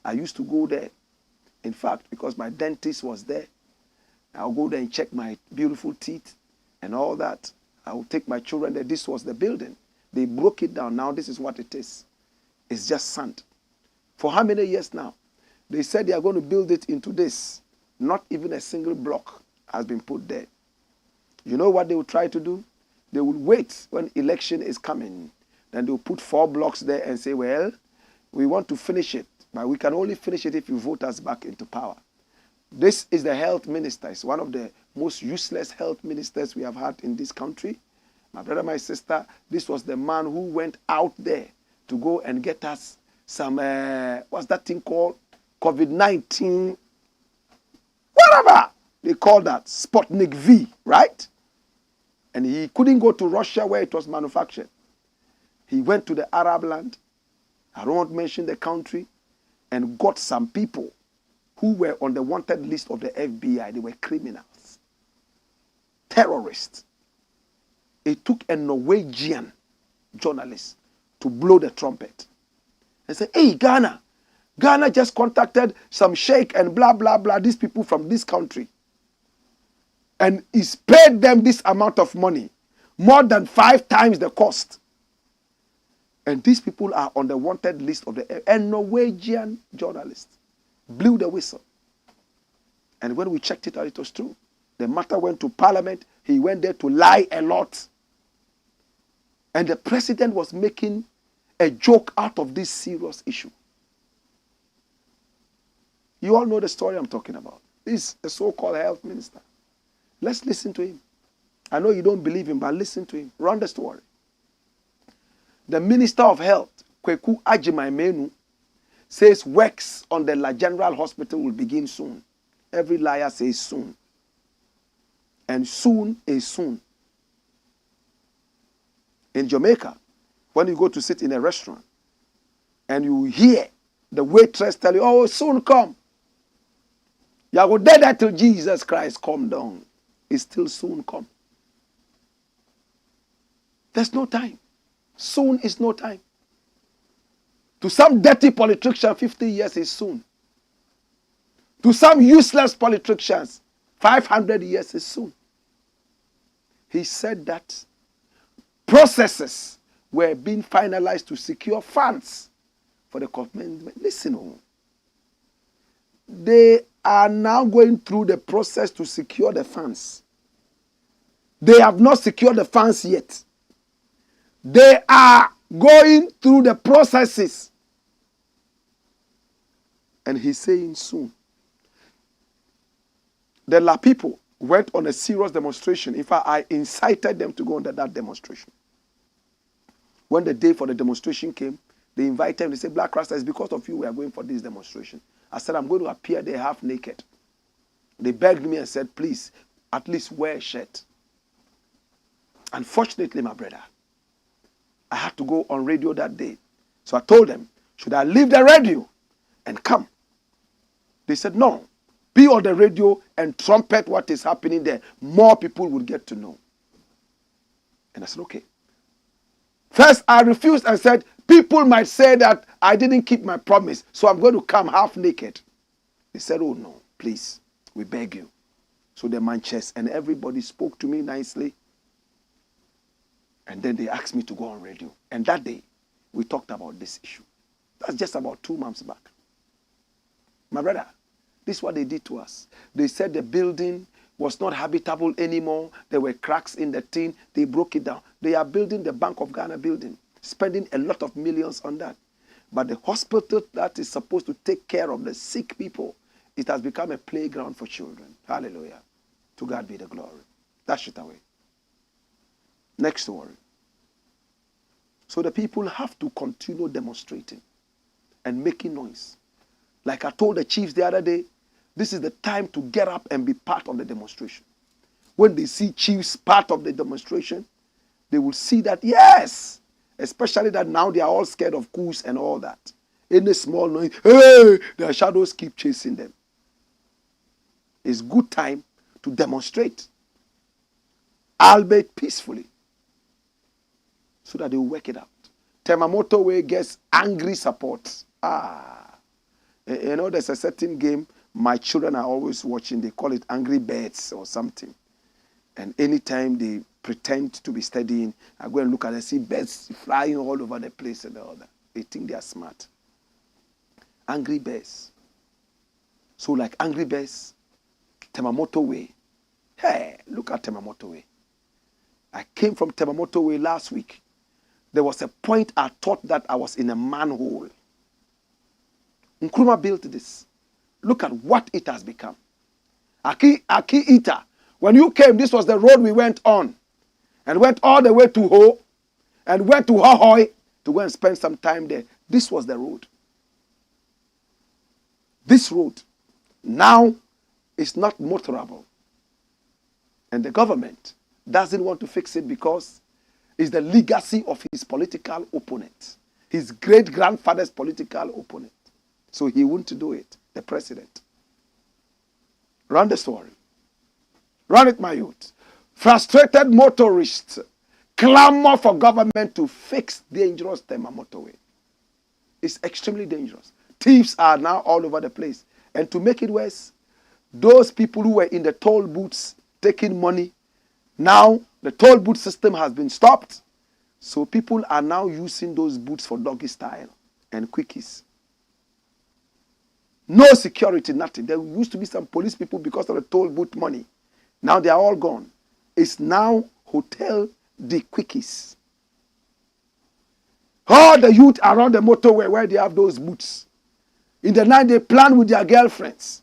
I used to go there. In fact, because my dentist was there, I'll go there and check my beautiful teeth and all that. I will take my children there. This was the building. They broke it down. Now this is what it is. It's just sand. For how many years now? They said they are going to build it into this. Not even a single block has been put there. You know what they will try to do? They will wait when election is coming. Then they will put 4 blocks there and say, well, we want to finish it. But we can only finish it if you vote us back into power. This is the health minister. It's one of the most useless health ministers we have had in this country. My brother, my sister, this was the man who went out there to go and get us some, what's that thing called? COVID-19, whatever they call that, Sputnik V, right? And he couldn't go to Russia where it was manufactured. He went to the Arab land, I don't want to mention the country, and got some people who were on the wanted list of the FBI. They were criminals, terrorists. It took a Norwegian journalist to blow the trumpet and say, hey, Ghana just contacted some sheikh and blah, blah, blah, these people from this country. And he's paid them this amount of money, more than 5 times the cost. And these people are on the wanted list of a Norwegian journalist. Blew the whistle. And when we checked it out, it was true. The matter went to Parliament. He went there to lie a lot. And the president was making a joke out of this serious issue. You all know the story I'm talking about. This is the so-called health minister. Let's listen to him. I know you don't believe him, but listen to him. Run the story. The Minister of Health, Kweku Ajimaimenu, says works on the La General Hospital will begin soon. Every liar says soon. And soon is soon. In Jamaica, when you go to sit in a restaurant and you hear the waitress tell you, oh, soon come. You go there till Jesus Christ come down. It's still soon come. There's no time. Soon is no time. To some dirty politician, 50 years is soon. To some useless politicians, 500 years is soon. He said that processes were being finalized to secure funds for the commitment. Listen, oh, they are now going through the process to secure the funds. They have not secured the funds yet. They are going through the processes. And he's saying soon. The La people went on a serious demonstration. In fact, I incited them to go on that demonstration. When the day for the demonstration came, they invited them. They said, Black RASTA, it's because of you we are going for this demonstration. I said, I'm going to appear there half naked. They begged me and said, please, at least wear a shirt. Unfortunately, my brother, I had to go on radio that day. So I told them, should I leave the radio and come? They said, no. Be on the radio and trumpet what is happening there. More people will get to know. And I said, okay. First, I refused and said, people might say that I didn't keep my promise, so I'm going to come half naked. They said, oh no, please, we beg you. So the manchester and everybody spoke to me nicely. And then they asked me to go on radio. And that day, we talked about this issue. That's just about 2 months back. My brother, This is what they did to us. They said the building was not habitable anymore. There were cracks in the tin. They broke it down. They are building the Bank of Ghana building, spending a lot of millions on that. But the hospital that is supposed to take care of the sick people, it has become a playground for children. Hallelujah. To God be the glory. Dash it away. Next story. So the people have to continue demonstrating and making noise. Like I told the chiefs the other day, this is the time to get up and be part of the demonstration. When they see chiefs part of the demonstration, they will see that, yes, especially that now they are all scared of coups and all that. Any small noise, hey, their shadows keep chasing them. It's good time to demonstrate, albeit peacefully, so that they will work it out. TEMA Motorway gets angry support. You know, there's a certain game my children are always watching. They call it Angry Birds or something. And anytime they pretend to be studying, I go and look and I see birds flying all over the place and all that. They think they are smart. Angry Birds. So like Angry Birds, TEMA Motorway. Hey, look at TEMA Motorway. I came from TEMA Motorway last week. There was a point I thought that I was in a manhole. Nkrumah built this. Look at what it has become. Aki Ita. When you came, this was the road we went on. And went all the way to Ho. And went to Hohoy to go and spend some time there. This was the road. This road now is not motorable. And the government doesn't want to fix it because it's the legacy of his political opponent. His great-grandfather's political opponent. So he wouldn't do it, the president. Run the story. Run it, my youth. Frustrated motorists clamor for government to fix dangerous TEMA Motorway. It's extremely dangerous. Thieves are now all over the place. And to make it worse, those people who were in the toll booths taking money, now the toll booth system has been stopped. So people are now using those booths for doggy style and quickies. No security, nothing. There used to be some police people because of the toll booth money. Now they are all gone. It's now hotel the quickies. All the youth around the motorway where they have those booths. In the night they plan with their girlfriends.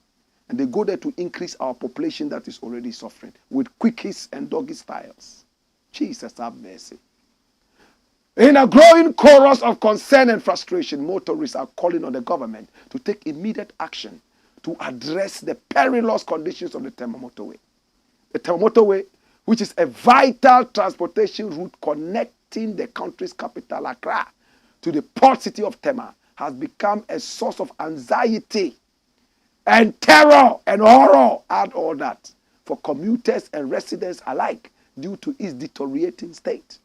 And they go there to increase our population that is already suffering with quickies and doggy styles. Jesus have mercy. In a growing chorus of concern and frustration, motorists are calling on the government to take immediate action to address the perilous conditions of the TEMA Motorway. The TEMA Motorway, which is a vital transportation route connecting the country's capital, Accra, to the port city of Tema, has become a source of anxiety and terror and horror, add all that, for commuters and residents alike due to its deteriorating state.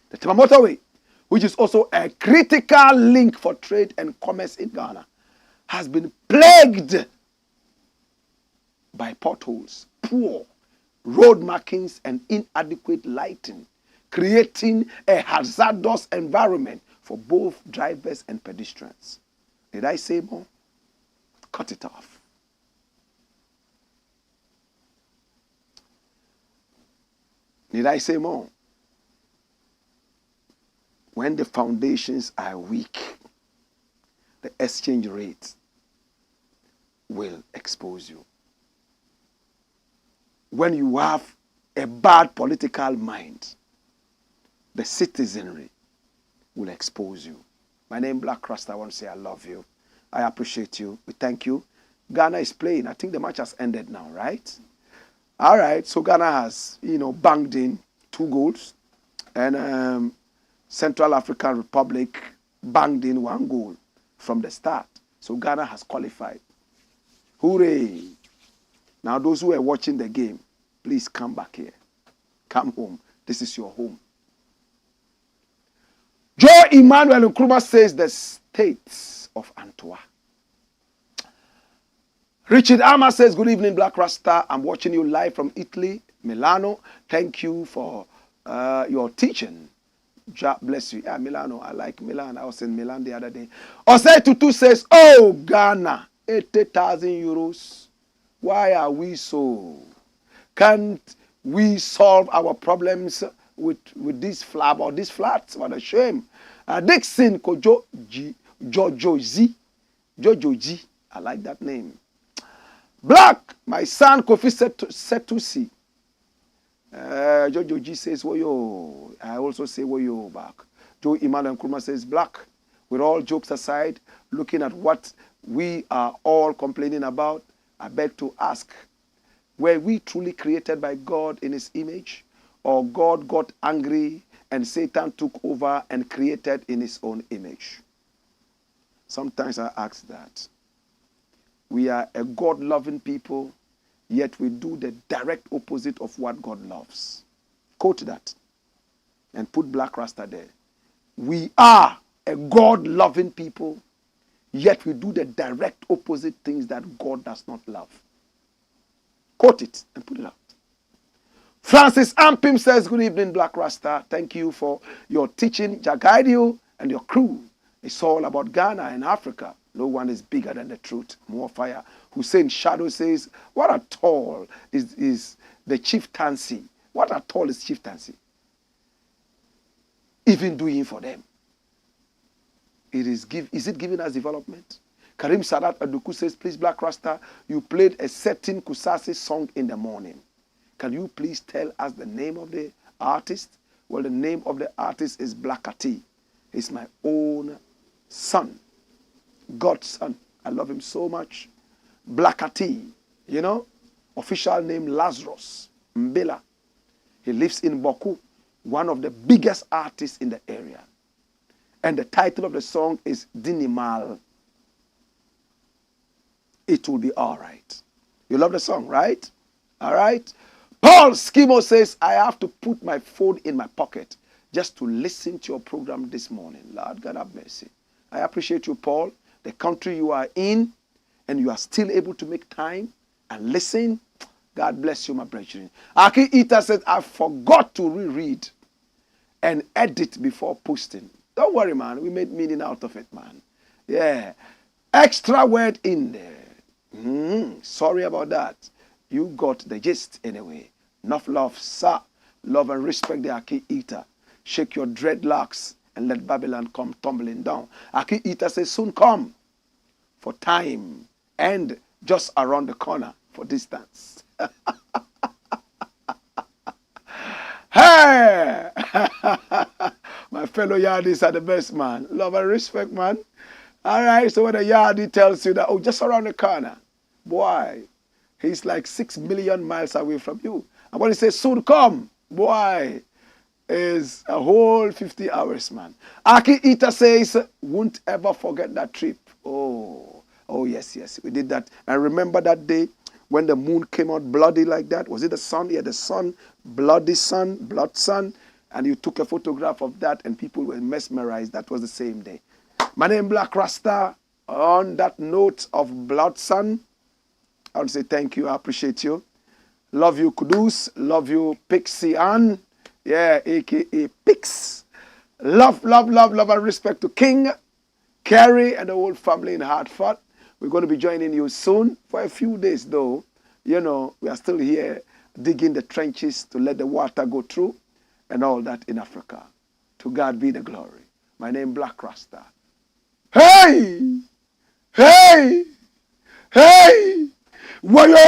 The TEMA Motorway, which is also a critical link for trade and commerce in Ghana, has been plagued by potholes, poor road markings, and inadequate lighting, creating a hazardous environment for both drivers and pedestrians. Did I say more? Cut it off. Did I say more? When the foundations are weak, the exchange rate will expose you. When you have a bad political mind, the citizenry will expose you. My name is Blakk RASTA. I want to say I love you. I appreciate you. We thank you. Ghana is playing. I think the match has ended now, right? All right. So Ghana has, banged in 2 goals. And Central African Republic banged in 1 goal from the start. So Ghana has qualified. Hooray. Now those who are watching the game, please come back here. Come home. This is your home. Joe Emmanuel Nkrumah says the states of Antoa. Richard Ama says, good evening, Blakk RASTA. I'm watching you live from Italy, Milano. Thank you for your teaching. God bless you. Yeah, Milano. I like Milan. I was in Milan the other day. Osei Tutu says, oh, Ghana. 80,000 euros. Why are we so? Can't we solve our problems with this flab or this flats? What a shame. Dixon Kojo Jojo G. I like that name. Blakk, my son Kofi Setusi. Jojo G says, Woyo. I also say, Woyo back. Joe Emmanuel Nkrumah says, Blakk, with all jokes aside, looking at what we are all complaining about, I beg to ask, were we truly created by God in his image? Or God got angry and Satan took over and created in his own image? Sometimes I ask that. We are a God-loving people, yet we do the direct opposite of what God loves. Quote that and put Black Rasta there. We are a God-loving people, yet we do the direct opposite things that God does not love. Quote it and put it out. Francis Ampim says, good evening, Black Rasta. Thank you for your teaching. Jah guide you and your crew. It's all about Ghana and Africa. No one is bigger than the truth. More fire. Hussein Shadow says, what at all is the chieftaincy? What at all is chieftaincy? Even doing for them. Is it giving us development? Karim Sadat Aduku says, please, Black Rasta, you played a certain Kusasi song in the morning. Can you please tell us the name of the artist? Well, the name of the artist is Blakk. He's my own son. God's son. I love him so much. Blakk, you know, official name Lazarus Mbela. He lives in Boku, one of the biggest artists in the area. And the title of the song is Dinimal. It will be all right. You love the song, right? All right. Paul Skimo says, I have to put my phone in my pocket just to listen to your program this morning. Lord God have mercy. I appreciate you, Paul. The country you are in, and you are still able to make time and listen. God bless you, my brethren. Aki Ita says, I forgot to reread and edit before posting. Don't worry, man. We made meaning out of it, man. Yeah. Extra word in there. Sorry about that. You got the gist anyway. Enough love, sir. Love and respect the Aki Ita. Shake your dreadlocks and let Babylon come tumbling down. Aki Ita says, soon come for time and just around the corner for distance. Hey! My fellow yardies are the best, man. Love and respect, man. All right, so when a yardie tells you that, oh, just around the corner, boy, he's like 6 million miles away from you. And when he says soon come, boy, is a whole 50 hours, man. Aki Ita says, won't ever forget that trip. Oh, yes, we did that. And remember that day when the moon came out bloody like that? Was it the sun? Yeah, the sun, bloody sun, blood sun. And you took a photograph of that and people were mesmerized. That was the same day. My name Black Rasta. On that note of blood sun, I would say thank you. I appreciate you. Love you, Kudus. Love you, Pixie Ann. Yeah, a.k.a. Pix. Love and respect to King, Carrie, and the whole family in Hartford. We're going to be joining you soon for a few days, though. You know, we are still here digging the trenches to let the water go through and all that in Africa. To God be the glory. My name Black Rasta. Hey! Hey! Hey! Wayo!